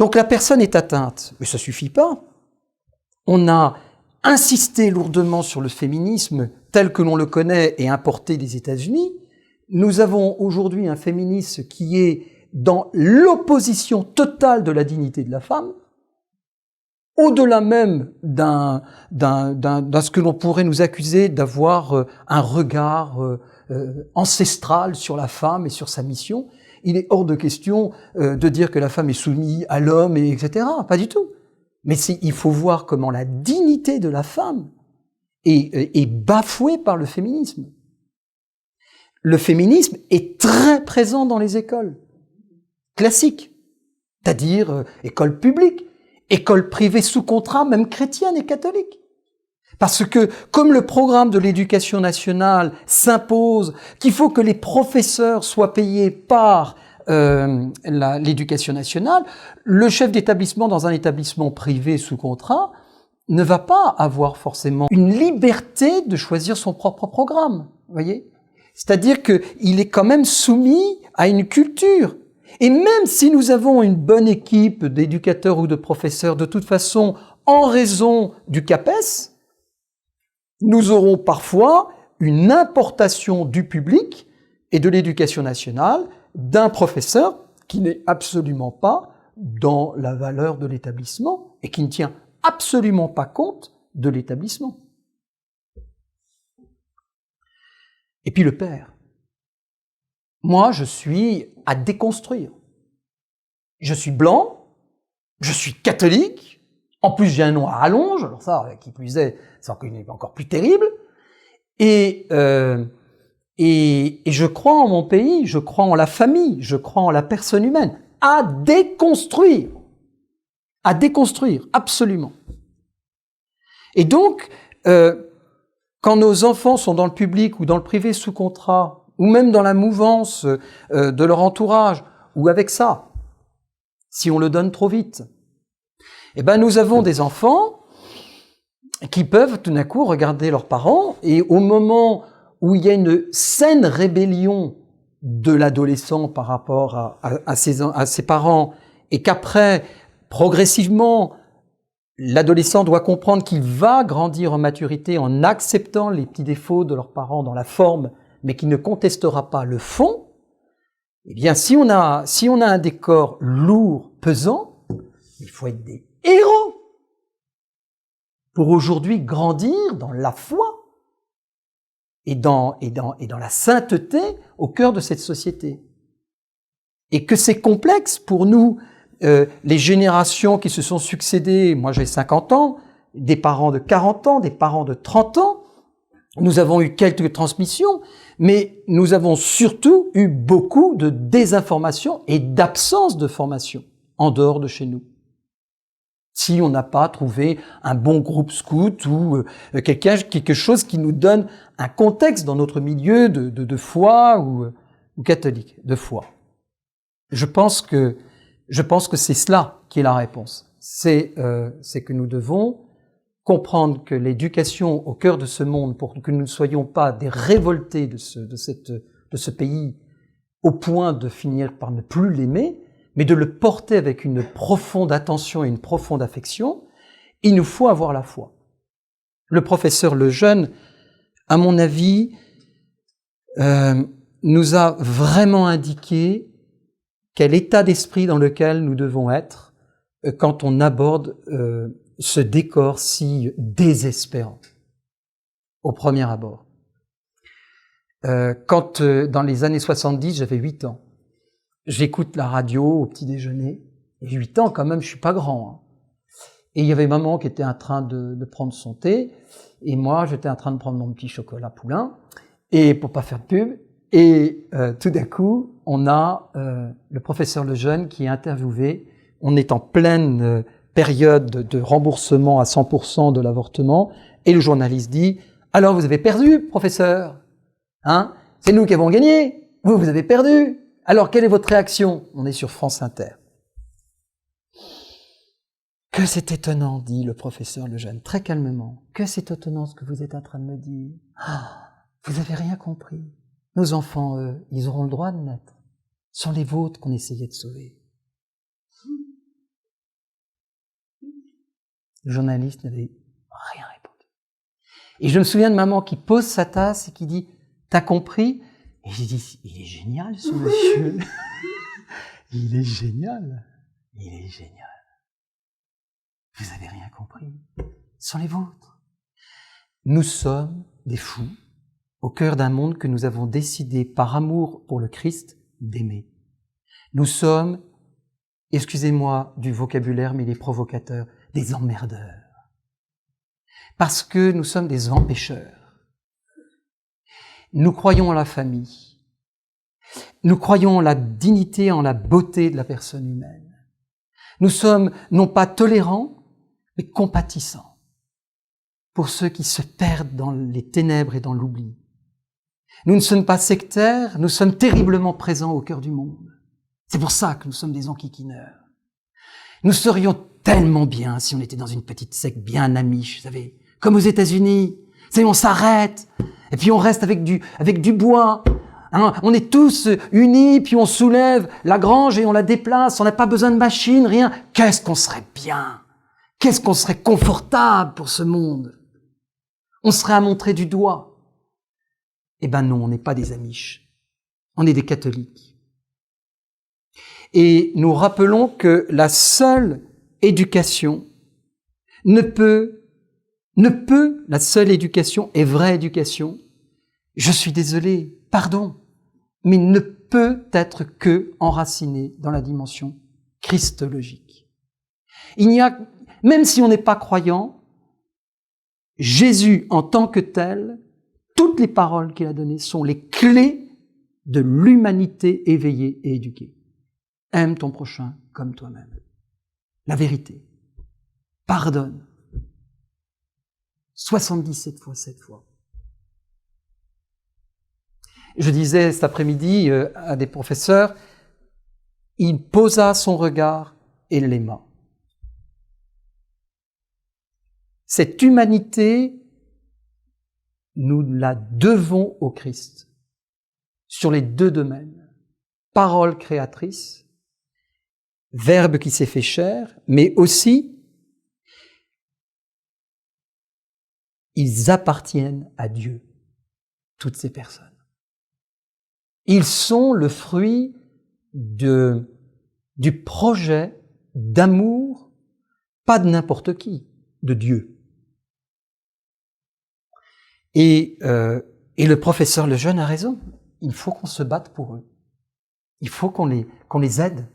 Donc la personne est atteinte, mais ça suffit pas. On a insisté lourdement sur le féminisme tel que l'on le connaît et importé des États-Unis. Nous avons aujourd'hui un féminisme qui est dans l'opposition totale de la dignité de la femme, au-delà même d'un ce que l'on pourrait nous accuser d'avoir un regard ancestral sur la femme et sur sa mission. Il est hors de question de dire que la femme est soumise à l'homme, etc. Pas du tout. Mais il faut voir comment la dignité de la femme est bafouée par le féminisme. Le féminisme est très présent dans les écoles classiques, c'est-à-dire écoles publiques, écoles privées sous contrat, même chrétiennes et catholiques. Parce que, comme le programme de l'éducation nationale s'impose qu'il faut que les professeurs soient payés par l'éducation nationale, le chef d'établissement dans un établissement privé sous contrat ne va pas avoir forcément une liberté de choisir son propre programme, vous voyez ? C'est-à-dire qu'il est quand même soumis à une culture. Et même si nous avons une bonne équipe d'éducateurs ou de professeurs, de toute façon, en raison du CAPES, nous aurons parfois une importation du public et de l'éducation nationale d'un professeur qui n'est absolument pas dans la valeur de l'établissement et qui ne tient absolument pas compte de l'établissement. Et puis le père. Moi, je suis à déconstruire. Je suis blanc, je suis catholique, en plus j'ai un nom à rallonge, alors ça, qui plus est, c'est encore plus terrible, et je crois en mon pays, je crois en la famille, je crois en la personne humaine, à déconstruire, absolument. Et donc, quand nos enfants sont dans le public ou dans le privé sous contrat, ou même dans la mouvance de leur entourage, ou avec ça, si on le donne trop vite, eh ben nous avons des enfants qui peuvent tout d'un coup regarder leurs parents et au moment où il y a une saine rébellion de l'adolescent par rapport à ses parents et qu'après, progressivement, l'adolescent doit comprendre qu'il va grandir en maturité en acceptant les petits défauts de leurs parents dans la forme, mais qu'il ne contestera pas le fond, eh bien, si on a un décor lourd, pesant, il faut être des héros pour aujourd'hui grandir dans la foi et dans la sainteté au cœur de cette société. Et que c'est complexe pour nous, les générations qui se sont succédées, moi j'ai 50 ans, des parents de 40 ans, des parents de 30 ans, nous avons eu quelques transmissions, mais nous avons surtout eu beaucoup de désinformation et d'absence de formation en dehors de chez nous. Si on n'a pas trouvé un bon groupe scout ou quelque chose qui nous donne un contexte dans notre milieu de foi ou catholique, de foi. Je pense que c'est cela qui est la réponse. C'est que nous devons comprendre que l'éducation au cœur de ce monde, pour que nous ne soyons pas des révoltés de ce pays au point de finir par ne plus l'aimer, mais de le porter avec une profonde attention et une profonde affection, il nous faut avoir la foi. Le professeur Lejeune, à mon avis, nous a vraiment indiqué quel état d'esprit dans lequel nous devons être quand on aborde ce décor si désespérant au premier abord. Quand, dans les années 70, j'avais 8 ans, j'écoute la radio au petit déjeuner, et 8 ans quand même, je suis pas grand, hein. Et il y avait maman qui était en train de prendre son thé, et moi j'étais en train de prendre mon petit chocolat poulain, et pour pas faire de pub, et tout d'un coup, on a le professeur Lejeune qui est interviewé, on est en pleine période de remboursement à 100% de l'avortement, et le journaliste dit « Alors vous avez perdu, professeur, hein? C'est nous qui avons gagné, vous avez perdu. Alors quelle est votre réaction ?» On est sur France Inter. « Que c'est étonnant, dit le professeur Lejeune, très calmement. Que c'est étonnant ce que vous êtes en train de me dire. Ah, vous avez rien compris. Nos enfants, eux, ils auront le droit de naître. Ce sont les vôtres qu'on essayait de sauver. Le journaliste n'avait rien répondu. Et je me souviens de maman qui pose sa tasse et qui dit « T'as compris ?» Et j'ai dit « Il est génial ce monsieur. Il est génial. Il est génial. Vous avez rien compris. Ce sont les vôtres. Nous sommes des fous au cœur d'un monde que nous avons décidé, par amour pour le Christ, d'aimer. Nous sommes, excusez-moi du vocabulaire, mais les provocateurs, des emmerdeurs. Parce que nous sommes des empêcheurs. Nous croyons en la famille. Nous croyons en la dignité, en la beauté de la personne humaine. Nous sommes non pas tolérants, mais compatissants pour ceux qui se perdent dans les ténèbres et dans l'oubli. Nous ne sommes pas sectaires, nous sommes terriblement présents au cœur du monde. C'est pour ça que nous sommes des enquiquineurs. Nous serions tellement bien si on était dans une petite secte bien amiche, vous savez, comme aux États-Unis. Vous savez, on s'arrête, et puis on reste avec du bois. Hein, on est tous unis, puis on soulève la grange et on la déplace, on n'a pas besoin de machine, rien. Qu'est-ce qu'on serait bien! Qu'est-ce qu'on serait confortable pour ce monde! On serait à montrer du doigt. Eh ben non, on n'est pas des amiches. On est des catholiques. Et nous rappelons que la seule éducation la seule éducation est vraie éducation. Je suis désolé, pardon, mais ne peut être que enracinée dans la dimension christologique. Même si on n'est pas croyant, Jésus en tant que tel, toutes les paroles qu'il a données sont les clés de l'humanité éveillée et éduquée. Aime ton prochain comme toi-même. La vérité. Pardonne. 77 fois, 7 fois. Je disais cet après-midi à des professeurs, il posa son regard et l'aima. Cette humanité, nous la devons au Christ sur les deux domaines. Parole créatrice, Verbe qui s'est fait chair, mais aussi ils appartiennent à Dieu, toutes ces personnes. Ils sont le fruit du projet d'amour, pas de n'importe qui, de Dieu. Et le professeur Lejeune a raison. Il faut qu'on se batte pour eux. Il faut qu'on les aide.